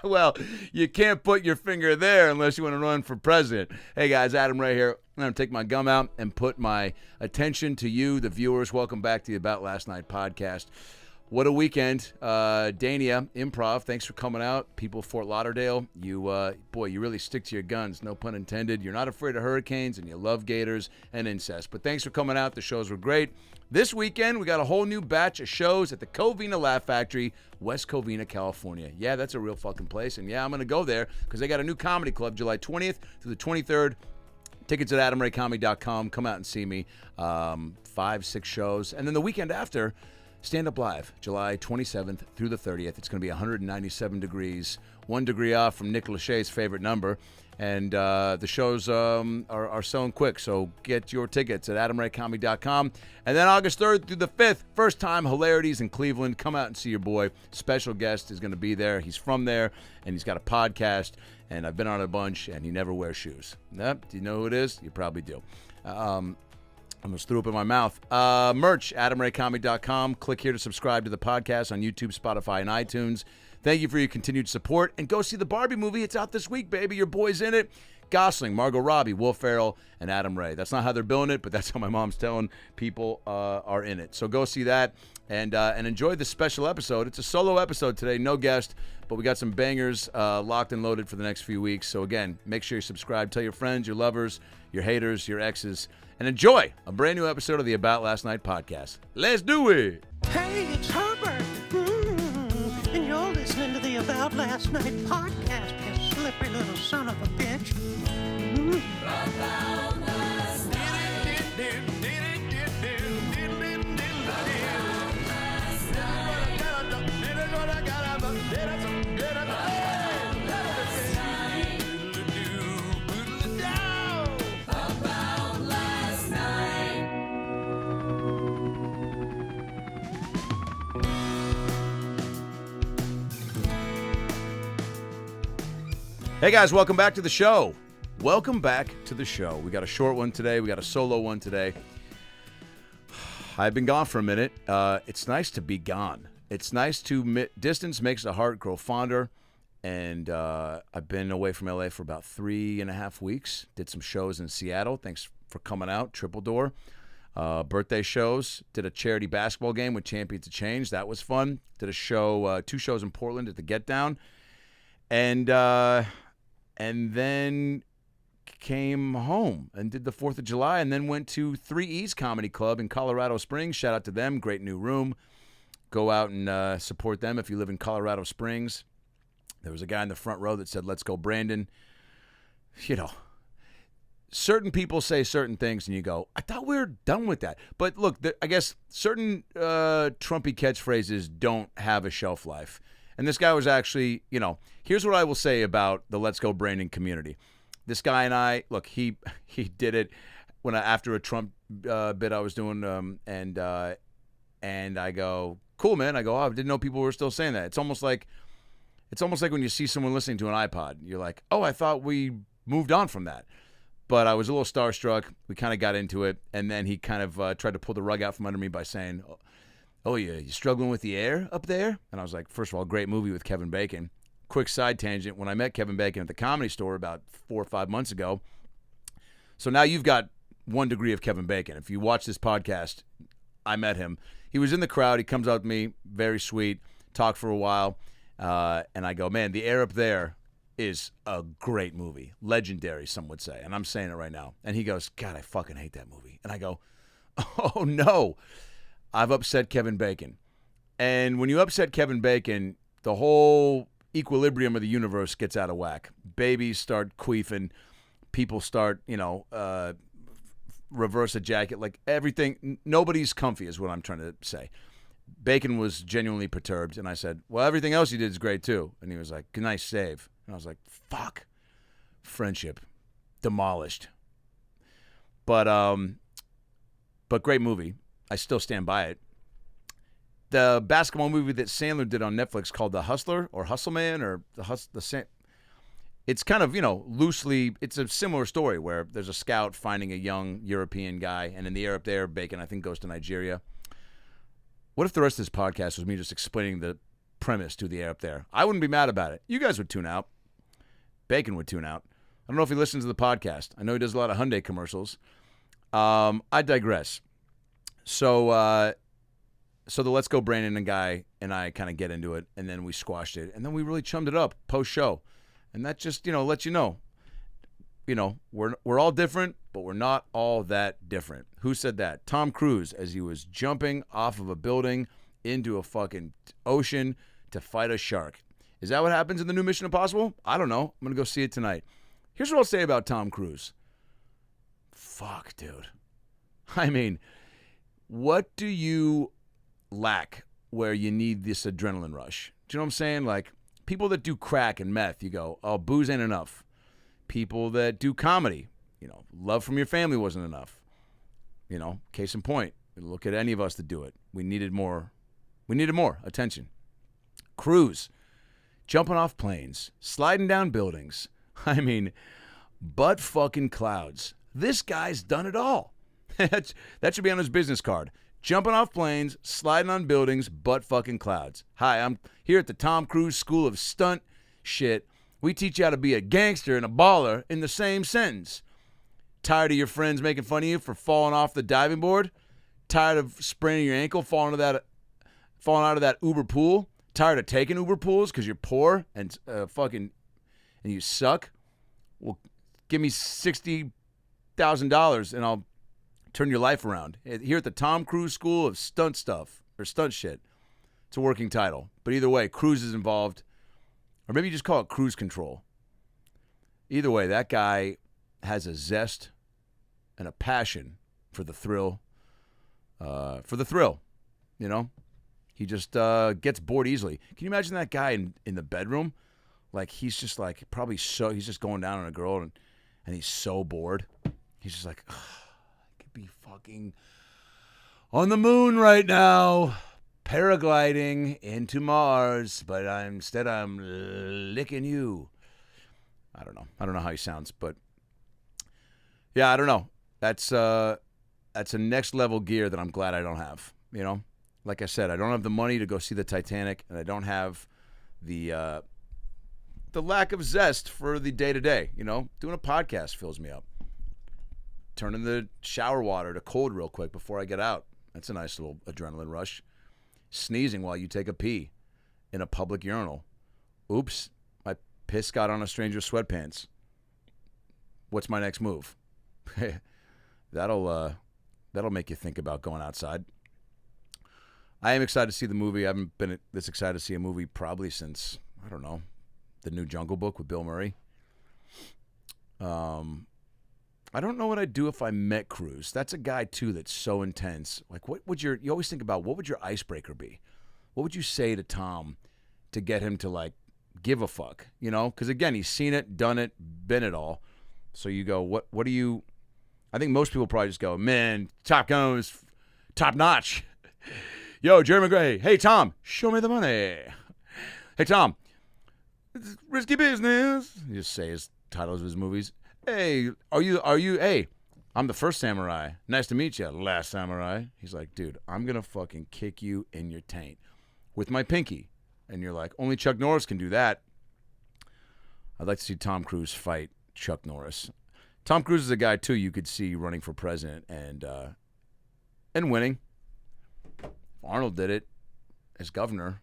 Well, you can't put your finger there unless you want to run for president. Hey, guys, Adam Ray here. I'm going to take my gum out and put my attention to you, the viewers. Welcome back to the About Last Night podcast. What a weekend. Dania, Improv, thanks for coming out. People of Fort Lauderdale, you really stick to your guns, no pun intended. You're not afraid of hurricanes, and you love gators and incest. But thanks for coming out. The shows were great. This weekend, we got a whole new batch of shows at the Covina Laugh Factory, West Covina, California. Yeah, that's a real fucking place. And yeah, I'm going to go there because they got a new comedy club July 20th through the 23rd. Tickets at adamraycomedy.com. Come out and see me. 5-6 shows. And then the weekend after, Stand Up Live, July 27th through the 30th. It's going to be 197 degrees, 1 degree off from Nick Lachey's favorite number. And the shows are selling quick, so get your tickets at adamraycomedy.com. And then August 3rd through the 5th, first time Hilarities in Cleveland. Come out and see your boy. Special guest is going to be there. He's from there, and he's got a podcast, and I've been on a bunch, and he never wears shoes. Yep. Do you know who it is? You probably do. I almost threw up in my mouth. Merch, adamraycomedy.com. Click here to subscribe to the podcast on YouTube, Spotify, and iTunes. Thank you for your continued support. And go see the Barbie movie. It's out this week, baby. Your boy's in it. Gosling, Margot Robbie, Will Ferrell, and Adam Ray. That's not how they're billing it, but that's how my mom's telling people are in it. So go see that and enjoy this special episode. It's a solo episode today, no guest, but we got some bangers locked and loaded for the next few weeks. So again, make sure you subscribe. Tell your friends, your lovers, your haters, your exes, and enjoy a brand new episode of the About Last Night podcast. Let's do it. Hey, it's Herbert. And you're listening to the About Last Night podcast, you slippery little son of a bitch. About last night. Hey guys, welcome back to the show. Welcome back to the show. We got a short one today. We got a solo one today. I've been gone for a minute. It's nice to be gone. It's nice to distance makes the heart grow fonder. And I've been away from LA for about 3.5 weeks. Did some shows in Seattle. Thanks for coming out. Triple Door. Birthday shows. Did a charity basketball game with Champions of Change. That was fun. Did a show, 2 shows in Portland at the Get Down. And then came home and did the 4th of July and then went to 3 E's Comedy Club in Colorado Springs. Shout out to them. Great new room. Go out and support them if you live in Colorado Springs. There was a guy in the front row that said, "Let's go, Brandon." You know, certain people say certain things and you go, I thought we were done with that. But look, I guess certain Trumpy catchphrases don't have a shelf life. And this guy was actually, here's what I will say about the Let's Go Brandon community. This guy and I, look, he did it after a Trump bit I was doing, and I go, cool, man. I go, oh, I didn't know people were still saying that. It's almost like when you see someone listening to an iPod. You're like, oh, I thought we moved on from that. But I was a little starstruck. We kind of got into it, and then he kind of tried to pull the rug out from under me by saying, "Oh, you struggling with the air up there?" And I was like, first of all, great movie with Kevin Bacon. Quick side tangent, when I met Kevin Bacon at the Comedy Store about 4 or 5 months ago, so now you've got 1 degree of Kevin Bacon. If you watch this podcast, I met him. He was in the crowd. He comes up to me, very sweet, talked for a while, and I go, man, The Air Up There is a great movie. Legendary, some would say, and I'm saying it right now. And he goes, God, I fucking hate that movie. And I go, oh, no. I've upset Kevin Bacon. And when you upset Kevin Bacon, the whole equilibrium of the universe gets out of whack. Babies start queefing. People start, reverse ejaculate. Like everything, nobody's comfy is what I'm trying to say. Bacon was genuinely perturbed. And I said, well, everything else you did is great too. And he was like, nice save. And I was like, fuck. Friendship. Demolished. But great movie. I still stand by it. The basketball movie that Sandler did on Netflix called The Hustler or Hustleman or it's kind of, loosely, it's a similar story where there's a scout finding a young European guy, and in The Air Up There, Bacon, I think, goes to Nigeria. What if the rest of this podcast was me just explaining the premise to the air up there. I wouldn't be mad about it. You guys would tune out. Bacon would tune out. I don't know if he listens to the podcast. I know he does a lot of Hyundai commercials. I digress. So the Let's Go Brandon and guy and I kind of get into it, and then we squashed it, and then we really chummed it up post-show. And that just, lets you know, we're all different, but we're not all that different. Who said that? Tom Cruise, as he was jumping off of a building into a fucking ocean to fight a shark. Is that what happens in the new Mission Impossible? I don't know. I'm going to go see it tonight. Here's what I'll say about Tom Cruise. Fuck, dude. I mean, what do you lack where you need this adrenaline rush? Do you know what I'm saying? Like, people that do crack and meth, you go, oh, booze ain't enough. People that do comedy, love from your family wasn't enough. Case in point, look at any of us that do it. We needed more attention. Cruise, jumping off planes, sliding down buildings. I mean, butt fucking clouds. This guy's done it all. That should be on his business card. Jumping off planes, sliding on buildings, butt fucking clouds. Hi, I'm here at the Tom Cruise School of Stunt Shit. We teach you how to be a gangster and a baller in the same sentence. Tired of your friends making fun of you for falling off the diving board? Tired of spraining your ankle, falling out of that Uber pool? Tired of taking Uber pools because you're poor and and you suck? Well, give me $60,000 and I'll turn your life around. Here at the Tom Cruise School of Stunt Stuff, or Stunt Shit. It's a working title. But either way, Cruise is involved. Or maybe you just call it cruise control. Either way, that guy has a zest and a passion for the thrill. He just gets bored easily. Can you imagine that guy in the bedroom? Like, he's just like, he's just going down on a girl and he's so bored. He's just like, I could be fucking on the moon right now, paragliding into Mars, but instead I'm licking you. I don't know how he sounds, but yeah, I don't know. That's a next level gear that I'm glad I don't have. Like I said, I don't have the money to go see the Titanic, and I don't have the lack of zest for the day-to-day. Doing a podcast fills me up. Turning the shower water to cold real quick before I get out. That's a nice little adrenaline rush. Sneezing while you take a pee in a public urinal. Oops, my piss got on a stranger's sweatpants. What's my next move? That'll make you think about going outside. I am excited to see the movie. I haven't been this excited to see a movie probably since, I don't know, the new Jungle Book with Bill Murray. I don't know what I'd do if I met Cruise. That's a guy, too, that's so intense. Like, you always think about, what would your icebreaker be? What would you say to Tom to get him to, like, give a fuck? Because, again, he's seen it, done it, been it all. So you go, what do you... I think most people probably just go, man, Top Gun was top notch. Yo, Jerry Maguire. Hey, Tom, show me the money. Hey, Tom, it's risky business. You just say his titles of his movies. Hey, are you, hey, I'm the first samurai. Nice to meet you, last samurai. He's like, dude, I'm going to fucking kick you in your taint with my pinky. And you're like, only Chuck Norris can do that. I'd like to see Tom Cruise fight Chuck Norris. Tom Cruise is a guy, too, you could see running for president and winning. Arnold did it as governor.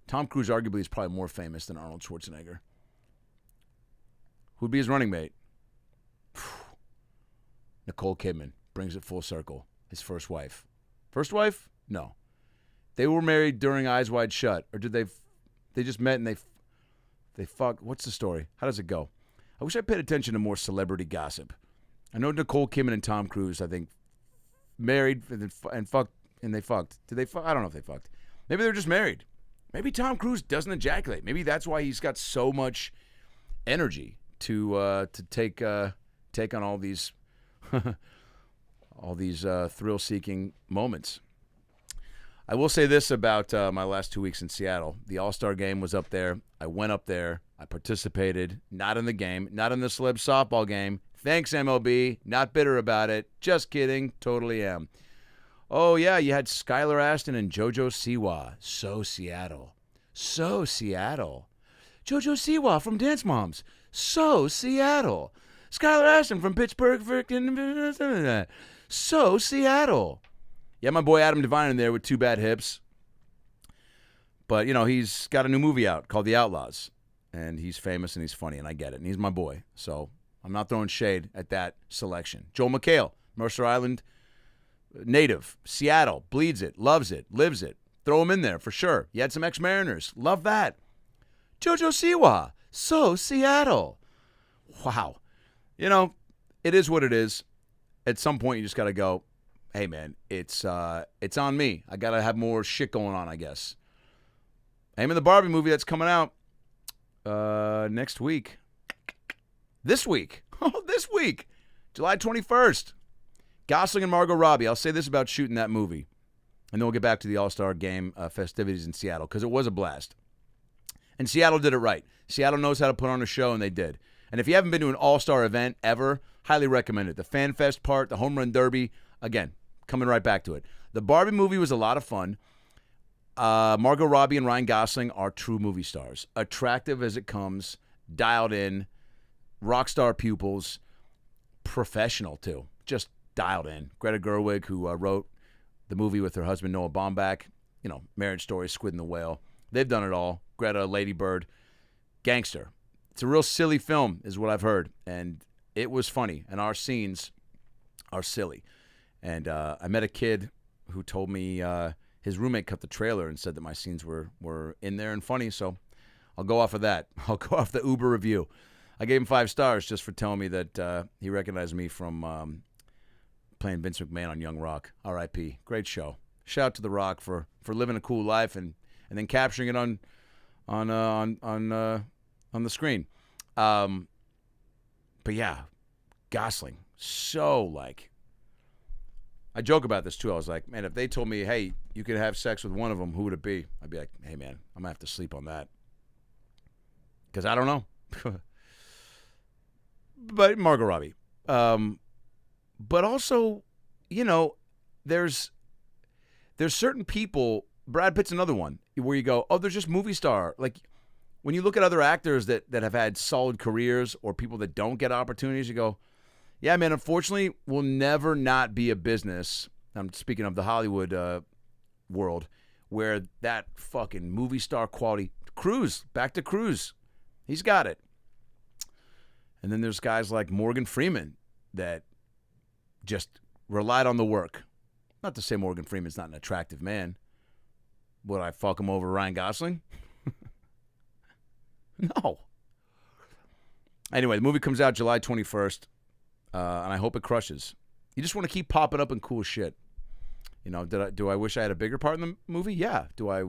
Tom Cruise arguably is probably more famous than Arnold Schwarzenegger. Who'd be his running mate? Nicole Kidman brings it full circle. His first wife. First wife? No. They were married during Eyes Wide Shut. Or did they just met and they fucked? What's the story? How does it go? I wish I paid attention to more celebrity gossip. I know Nicole Kidman and Tom Cruise, I think, married and fucked, and they fucked. Did they fuck? I don't know if they fucked. Maybe they're just married. Maybe Tom Cruise doesn't ejaculate. Maybe that's why he's got so much energy to take on all these thrill-seeking moments. I will say this about my last 2 weeks in Seattle. The All Star Game was up there. I went up there. I participated. Not in the game. Not in the celeb softball game. Thanks, MLB. Not bitter about it. Just kidding. Totally am. Oh, yeah, you had Skylar Aston and JoJo Siwa. So Seattle. So Seattle. JoJo Siwa from Dance Moms. So Seattle. Skylar Ashton from Pittsburgh. So Seattle. Yeah, my boy Adam Devine in there with Two Bad Hips. But, he's got a new movie out called The Outlaws. And he's famous and he's funny, and I get it. And he's my boy. So I'm not throwing shade at that selection. Joel McHale, Mercer Island native. Seattle, bleeds it, loves it, lives it. Throw him in there for sure. You had some ex-Mariners. Love that. JoJo Siwa. So Seattle. Wow. It is what it is. At some point, you just got to go, hey, man, it's on me. I got to have more shit going on, I guess. I'm in the Barbie movie that's coming out next week. This week. Oh, this week. July 21st. Gosling and Margot Robbie. I'll say this about shooting that movie. And then we'll get back to the All Star Game festivities in Seattle because it was a blast. And Seattle did it right. Seattle knows how to put on a show, and they did. And if you haven't been to an all-star event ever, highly recommend it. The Fan Fest part, the Home Run Derby, again, coming right back to it. The Barbie movie was a lot of fun. Margot Robbie and Ryan Gosling are true movie stars. Attractive as it comes, dialed in, rock star pupils, professional too. Just dialed in. Greta Gerwig, who wrote the movie with her husband Noah Baumbach, Marriage Story, Squid and the Whale. They've done it all. Greta, Lady Bird, gangster. It's a real silly film, is what I've heard, and it was funny. And our scenes are silly. And I met a kid who told me his roommate cut the trailer and said that my scenes were in there and funny. So I'll go off of that. I'll go off the Uber review. I gave him 5 stars just for telling me that he recognized me from playing Vince McMahon on Young Rock. R.I.P. Great show. Shout out to The Rock for living a cool life and then capturing it on the screen. But yeah, Gosling. So I joke about this too. I was like, man, if they told me, hey, you could have sex with one of them, who would it be? I'd be like, hey man, I'm gonna have to sleep on that. Because I don't know. But Margot Robbie. But also, there's certain people. Brad Pitt's another one where you go, oh, there's just movie star. Like when you look at other actors that have had solid careers or people that don't get opportunities, you go, yeah, man, unfortunately, will never not be a business. I'm speaking of the Hollywood world where that fucking movie star quality. Cruise, back to Cruise. He's got it. And then there's guys like Morgan Freeman that just relied on the work. Not to say Morgan Freeman's not an attractive man. Would I fuck him over Ryan Gosling? No. Anyway, the movie comes out July 21st, and I hope it crushes. You just want to keep popping up in cool shit. Do I wish I had a bigger part in the movie? Yeah. Do I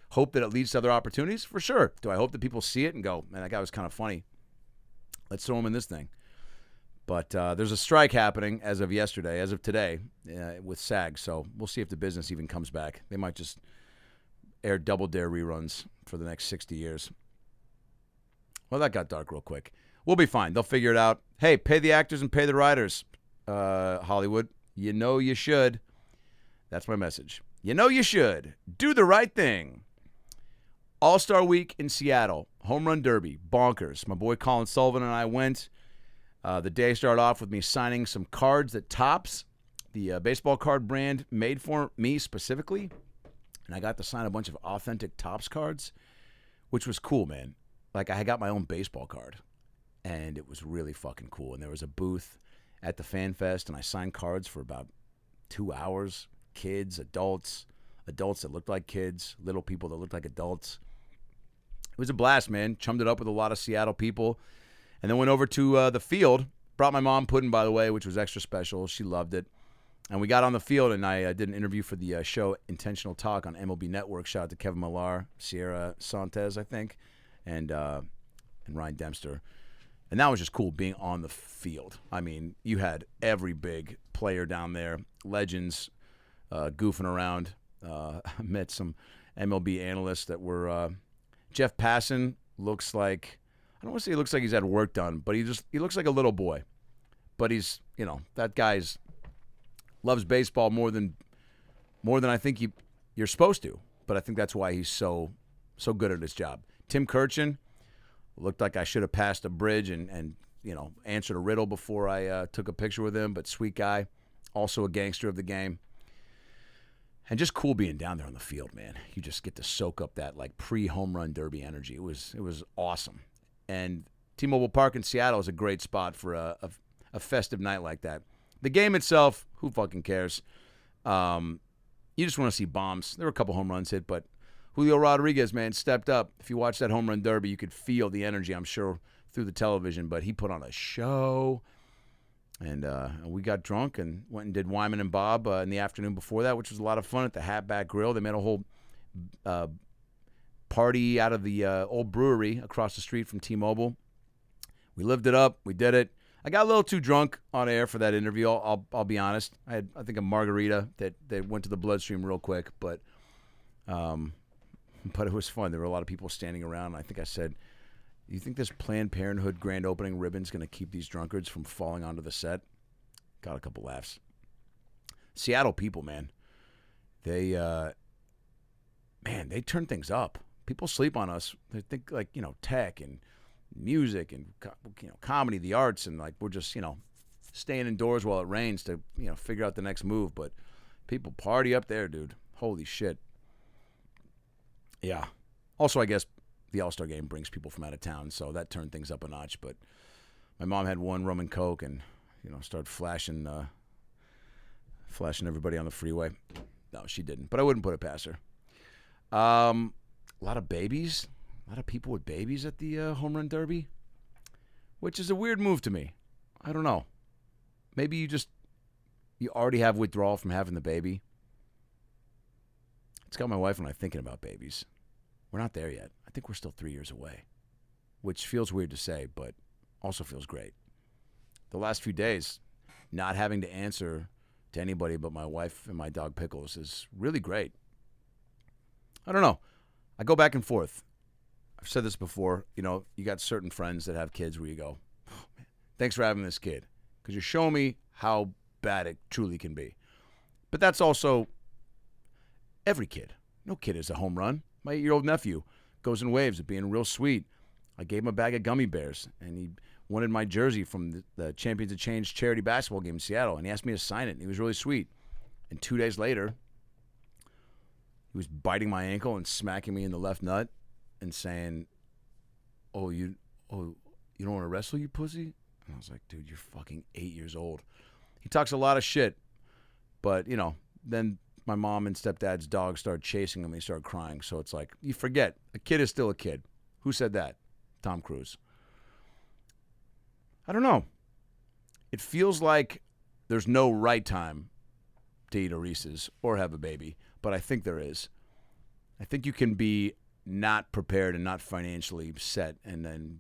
hope that it leads to other opportunities? For sure. Do I hope that people see it and go, man, that guy was kind of funny. Let's throw him in this thing. But there's a strike happening as of today, with SAG. So we'll see if the business even comes back. They might just air Double Dare reruns for the next 60 years. Well, that got dark real quick. We'll be fine. They'll figure it out. Hey, pay the actors and pay the writers, Hollywood. You should. That's my message. You should. Do the right thing. All-Star Week in Seattle. Home Run Derby. Bonkers. My boy Colin Sullivan and I went. The day started off with me signing some cards that Topps, the baseball card brand, made for me specifically. And I got to sign a bunch of authentic Topps cards, which was cool, man. Like, I got my own baseball card, and it was really fucking cool. And there was a booth at the Fan Fest, and I signed cards for about 2 hours. Kids, adults that looked like kids, little people that looked like adults. It was a blast, man. Chummed it up with a lot of Seattle people. And then went over to the field. Brought my mom pudding, by the way, which was extra special. She loved it. And we got on the field, and I did an interview for the show Intentional Talk on MLB Network. Shout out to Kevin Millar, Sierra Santes, I think, and Ryan Dempster. And that was just cool being on the field. I mean, you had every big player down there, legends goofing around. I met some MLB analysts that were Jeff Passan looks like, I don't want to say he looks like he's had work done, but he looks like a little boy. But he's, that guy's loves baseball more than I think you're supposed to. But I think that's why he's so So good at his job. Tim Kirchin looked like I should have passed a bridge and answered a riddle before I took a picture with him, but sweet guy. Also a gangster of the game. And just cool being down there on the field, man. You just get to soak up that like pre-home run derby energy. It was awesome. And T-Mobile Park in Seattle is a great spot for a festive night like that. The game itself, who fucking cares? You just want to see bombs. There were a couple home runs hit, but Julio Rodriguez, man, stepped up. If you watch that home run derby, you could feel the energy, I'm sure, through the television. But he put on a show. And we got drunk and went and did Wyman and Bob in the afternoon before that, which was a lot of fun at the Hatback Grill. They made a whole party out of the old brewery across the street from T-Mobile. We lived it up. We did it. I got a little too drunk on air for that interview. I'll be honest. I had, I think, a margarita that went to the bloodstream real quick, but it was fun. There were a lot of people standing around. I think I said, "You think this Planned Parenthood grand opening ribbon's going to keep these drunkards from falling onto the set?" Got a couple laughs. Seattle people, man. They turn things up. People sleep on us. They think like, tech and music and comedy, the arts, and like we're just, staying indoors while it rains to, figure out the next move. But people party up there, dude. Holy shit. Yeah. Also, I guess the All Star Game brings people from out of town, so that turned things up a notch. But my mom had one rum and Coke and, started flashing everybody on the freeway. No, she didn't, but I wouldn't put it past her. A lot of babies, a lot of people with babies at the home run derby, which is a weird move to me. I don't know. Maybe you already have withdrawal from having the baby. It's got my wife and I thinking about babies. We're not there yet. I think we're still 3 years away, which feels weird to say, but also feels great. The last few days, not having to answer to anybody but my wife and my dog Pickles is really great. I don't know. I go back and forth. I've said this before. You got certain friends that have kids where you go, "Oh, man, thanks for having this kid," because you're showing me how bad it truly can be. But that's also every kid. No kid is a home run. My 8-year-old nephew goes in waves of being real sweet. I gave him a bag of gummy bears, and he wanted my jersey from the Champions of Change charity basketball game in Seattle, and he asked me to sign it, and he was really sweet. And 2 days later, he was biting my ankle and smacking me in the left nut and saying, you don't want to wrestle, you pussy? And I was like, dude, you're fucking 8 years old. He talks a lot of shit, but, then my mom and stepdad's dog started chasing him and he started crying. So it's like, you forget, a kid is still a kid. Who said that? Tom Cruise. I don't know. It feels like there's no right time to eat a Reese's or have a baby, but I think there is. I think you can be not prepared and not financially set, and then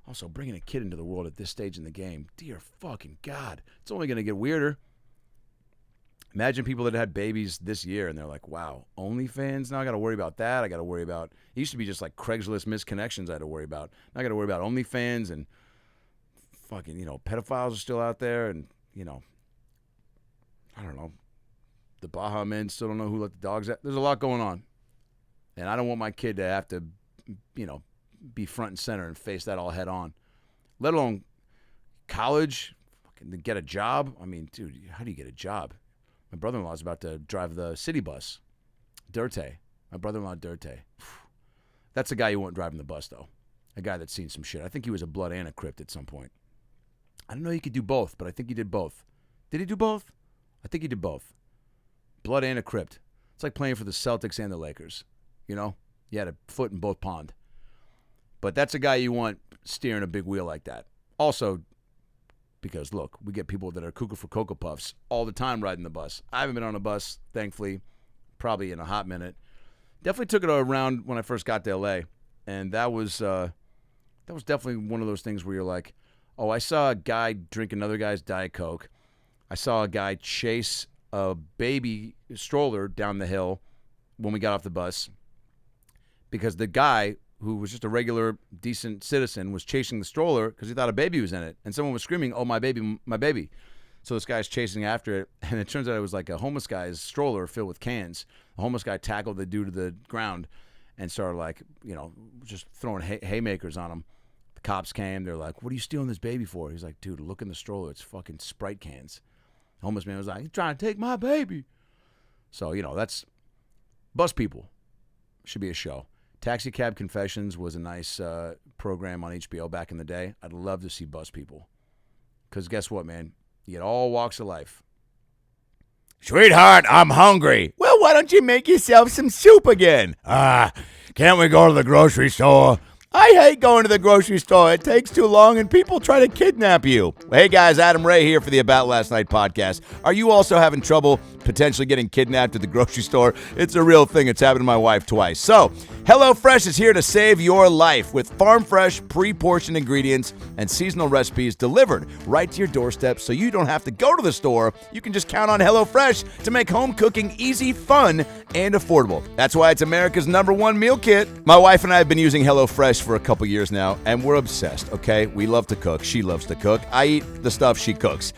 also bringing a kid into the world at this stage in the game. Dear fucking God. It's only going to get weirder. Imagine people that had babies this year and they're like, wow, OnlyFans? Now I got to worry about that. I got to worry about, it used to be just like Craigslist misconnections I had to worry about. Now I got to worry about OnlyFans and fucking, pedophiles are still out there and, I don't know. The Baja men still don't know who let the dogs out. There's a lot going on. And I don't want my kid to have to, be front and center and face that all head on. Let alone college, fucking get a job. I mean, dude, how do you get a job? My brother-in-law is about to drive the city bus. Dirte. My brother-in-law, Dirte. That's a guy you want driving the bus, though. A guy that's seen some shit. I think he was a blood and a crypt at some point. I don't know he could do both, but I think he did both. Did he do both? I think he did both. Blood and a crypt. It's like playing for the Celtics and the Lakers. You had a foot in both pond. But that's a guy you want steering a big wheel like that. Also, because, look, we get people that are cuckoo for Cocoa Puffs all the time riding the bus. I haven't been on a bus, thankfully, probably in a hot minute. Definitely took it around when I first got to L.A., and that was definitely one of those things where you're like, oh, I saw a guy drink another guy's Diet Coke. I saw a guy chase a baby stroller down the hill when we got off the bus because the guy who was just a regular, decent citizen, was chasing the stroller because he thought a baby was in it. And someone was screaming, "Oh, my baby, my baby." So this guy's chasing after it, and it turns out it was like a homeless guy's stroller filled with cans. A homeless guy tackled the dude to the ground, and started like, just throwing haymakers on him. The cops came. They're like, "What are you stealing this baby for?" He's like, "Dude, look in the stroller. It's fucking Sprite cans." The homeless man was like, "He's trying to take my baby." So, that's bus people. Should be a show. Taxi Cab Confessions was a nice program on HBO back in the day. I'd love to see bus people. Because guess what, man? You get all walks of life. Sweetheart, I'm hungry. Well, why don't you make yourself some soup again? Can't we go to the grocery store? I hate going to the grocery store. It takes too long and people try to kidnap you. Hey guys, Adam Ray here for the About Last Night podcast. Are you also having trouble potentially getting kidnapped at the grocery store? It's a real thing. It's happened to my wife twice. So, HelloFresh is here to save your life with farm fresh, pre-portioned ingredients and seasonal recipes delivered right to your doorstep so you don't have to go to the store. You can just count on HelloFresh to make home cooking easy, fun, and affordable. That's why it's America's #1 meal kit. My wife and I have been using HelloFresh for a couple years now, and we're obsessed, okay? We love to cook. She loves to cook. I eat the stuff she cooks.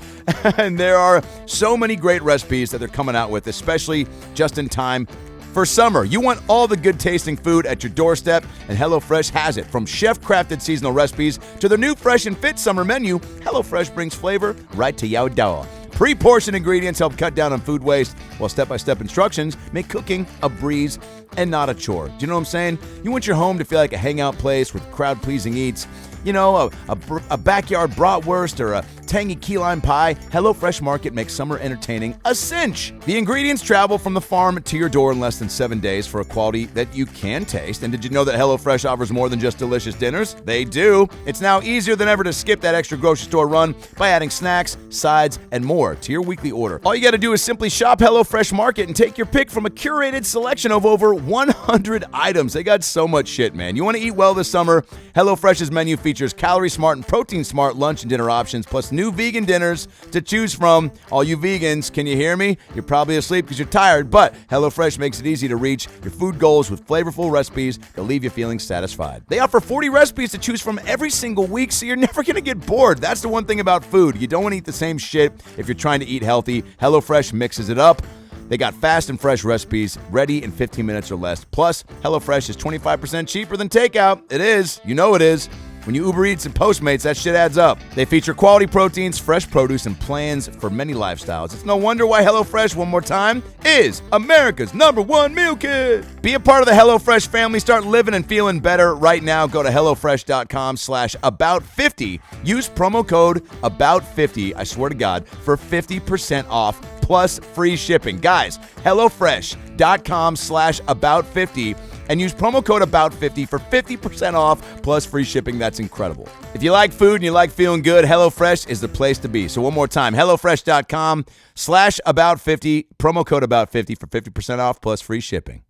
And there are so many great recipes that they're coming out with, especially just in time for summer. You want all the good tasting food at your doorstep, and HelloFresh has it. From chef-crafted seasonal recipes to their new Fresh and Fit summer menu, HelloFresh brings flavor right to your door. Pre-portioned ingredients help cut down on food waste, while step-by-step instructions make cooking a breeze and not a chore. Do you know what I'm saying? You want your home to feel like a hangout place with crowd-pleasing eats. A backyard bratwurst or a tangy key lime pie. HelloFresh Market makes summer entertaining a cinch. The ingredients travel from the farm to your door in less than 7 days for a quality that you can taste. And did you know that HelloFresh offers more than just delicious dinners? They do. It's now easier than ever to skip that extra grocery store run by adding snacks, sides, and more to your weekly order. All you got to do is simply shop HelloFresh Market and take your pick from a curated selection of over 100 items. They got so much shit, man. You want to eat well this summer? HelloFresh's menu features calorie smart and protein smart lunch and dinner options, plus new vegan dinners to choose from. All you vegans, can you hear me? You're probably asleep because you're tired, but HelloFresh makes it easy to reach your food goals with flavorful recipes that leave you feeling satisfied. They offer 40 recipes to choose from every single week, so you're never going to get bored. That's the one thing about food. You don't want to eat the same shit if you're trying to eat healthy. HelloFresh mixes it up. They got fast and fresh recipes ready in 15 minutes or less. Plus, HelloFresh is 25% cheaper than takeout. It is. You know it is. When you Uber Eats and Postmates, that shit adds up. They feature quality proteins, fresh produce, and plans for many lifestyles. It's no wonder why HelloFresh, one more time, is America's #1 meal kit. Be a part of the HelloFresh family. Start living and feeling better right now. Go to HelloFresh.com/about50. Use promo code about50, I swear to God, for 50% off plus free shipping. Guys, HelloFresh.com/about50. And use promo code ABOUT50 for 50% off plus free shipping. That's incredible. If you like food and you like feeling good, HelloFresh is the place to be. So one more time, HelloFresh.com/about50, promo code ABOUT50 for 50% off plus free shipping.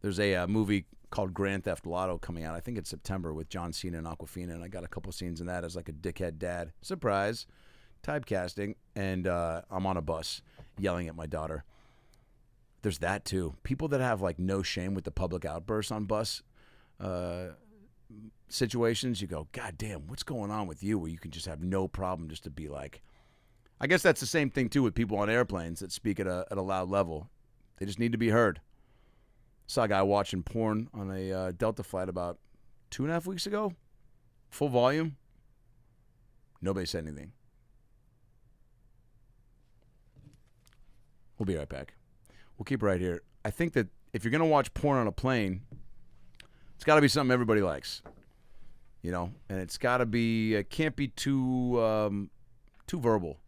There's a movie called Grand Theft Lotto coming out. I think it's September with John Cena and Awkwafina, and I got a couple scenes in that as like a dickhead dad. Surprise. Typecasting. And I'm on a bus yelling at my daughter. There's that too. People that have like no shame with the public outbursts on bus situations, you go, God damn, what's going on with you where you can just have no problem just to be like, I guess that's the same thing too with people on airplanes that speak at a loud level. They just need to be heard. Saw a guy watching porn on a Delta flight about 2.5 weeks ago. Full volume. Nobody said anything. We'll be right back. We'll keep it right here. I think that if you're going to watch porn on a plane, it's got to be something everybody likes. And it's got to be, it can't be too verbal.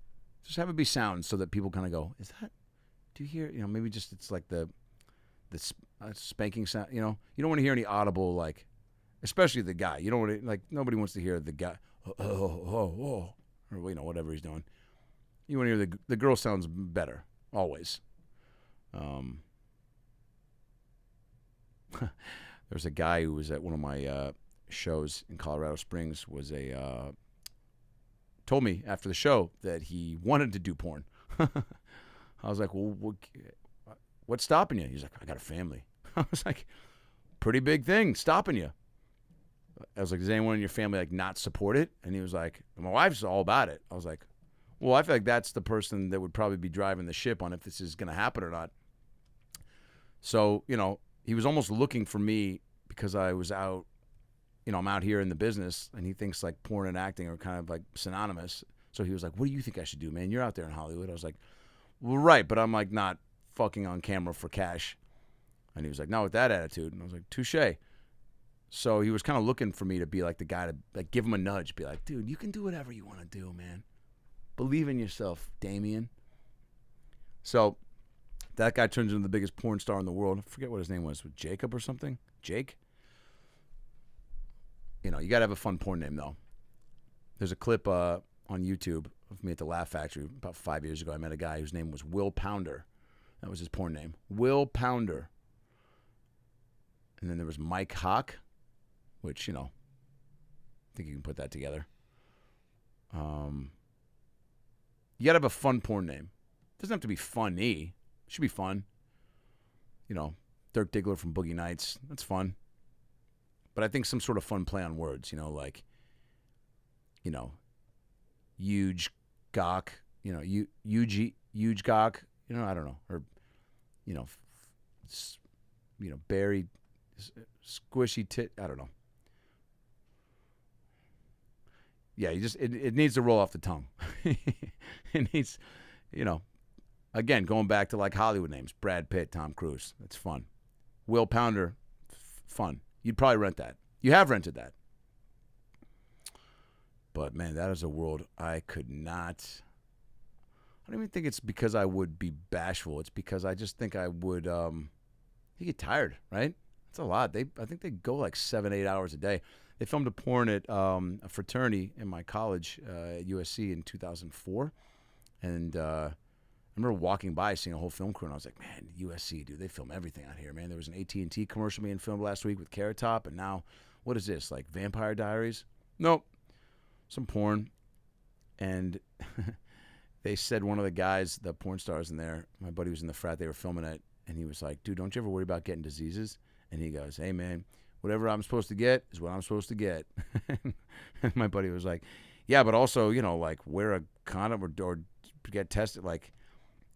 Just have it be sound so that people kind of go, is that, do you hear, maybe just it's like the spanking sound, you don't want to hear any audible, like, especially the guy. You don't want to, like, nobody wants to hear the guy, or, whatever he's doing. You want to hear the girl sounds better, always. There's a guy who was at one of my shows in Colorado Springs told me after the show that he wanted to do porn. I was like, well, what's stopping you? He's like, I got a family. I was like, pretty big thing stopping you. I was like, does anyone in your family like not support it? And he was like, my wife's all about it. I was like, well, I feel like that's the person that would probably be driving the ship on if this is going to happen or not. So, he was almost looking for me because I was out, I'm out here in the business, and he thinks like porn and acting are kind of like synonymous. So he was like, what do you think I should do, man? You're out there in Hollywood. I was like, well, right, but I'm like not fucking on camera for cash. And he was like, not with that attitude. And I was like, touche. So he was kind of looking for me to be like the guy to like give him a nudge, be like, dude, you can do whatever you want to do, man. Believe in yourself, Damien. So that guy turns into the biggest porn star in the world. I forget what his name was Jacob or something? Jake? You got to have a fun porn name, though. There's a clip on YouTube of me at the Laugh Factory about 5 years ago. I met a guy whose name was Will Pounder. That was his porn name. Will Pounder. And then there was Mike Hawk, which, I think you can put that together. You got to have a fun porn name. It doesn't have to be funny. It should be fun. Dirk Diggler from Boogie Nights. That's fun. But I think some sort of fun play on words, like, huge gawk, huge gawk, I don't know. Or, berry, squishy tit, I don't know. Yeah, it needs to roll off the tongue. It needs, again, going back to like Hollywood names, Brad Pitt, Tom Cruise. That's fun. Will Pounder, fun. You'd probably rent that. You have rented that. But, man, that is a world I could not. I don't even think it's because I would be bashful. It's because I just think I would. You get tired, right? That's a lot. I think they go like 7-8 hours a day. They filmed a porn at a fraternity in my college at USC in 2004. And I remember walking by, seeing a whole film crew, and I was like, man, USC, dude, they film everything out here, man. There was an AT&T commercial being filmed last week with Carrot Top, and now, what is this, like Vampire Diaries? Nope. Some porn. And they said one of the guys, the porn stars in there, my buddy was in the frat, they were filming it, and he was like, dude, don't you ever worry about getting diseases? And he goes, hey, man, whatever I'm supposed to get is what I'm supposed to get. And my buddy was like, yeah, but also, like wear a condom or get tested. Like,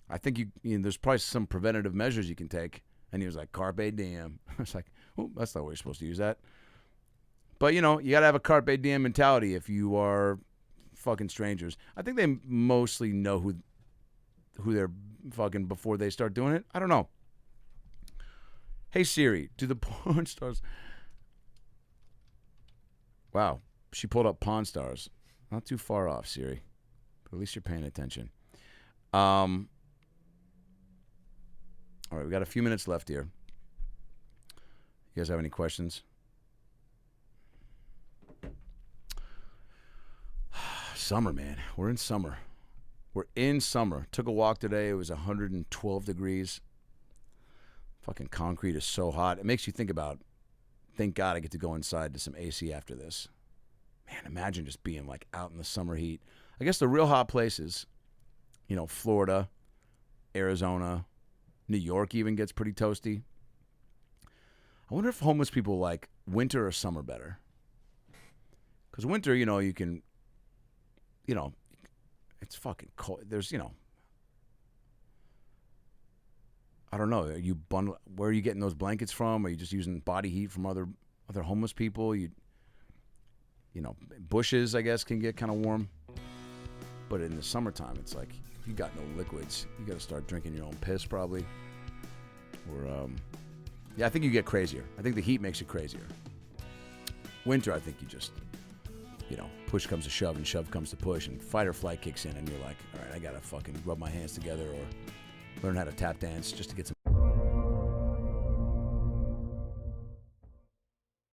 I think there's probably some preventative measures you can take. And he was like, carpe diem. I was like, oh, that's not where you're supposed to use that. But, you got to have a carpe diem mentality if you are fucking strangers. I think they mostly know who they're fucking before they start doing it. I don't know. Hey, Siri, do the porn stars... Wow, she pulled up Pawn Stars. Not too far off, Siri. But at least you're paying attention. All right, we got a few minutes left here. You guys have any questions? Summer, man. We're in summer. Took a walk today. It was 112 degrees. Fucking concrete is so hot. It makes you think about, thank God I get to go inside to some AC after this. Man, imagine just being like out in the summer heat. I guess the real hot places, Florida, Arizona, New York even gets pretty toasty. I wonder if homeless people like winter or summer better. Because winter, you can, it's fucking cold. There's, I don't know. Are you where are you getting those blankets from? Are you just using body heat from other homeless people? Bushes, I guess, can get kind of warm. But in the summertime, it's like, if you got no liquids, you got to start drinking your own piss probably. Or, I think you get crazier. I think the heat makes you crazier. Winter, I think you just, push comes to shove and shove comes to push, and fight or flight kicks in, and you're like, all right, I got to fucking rub my hands together or learn how to tap dance just to get some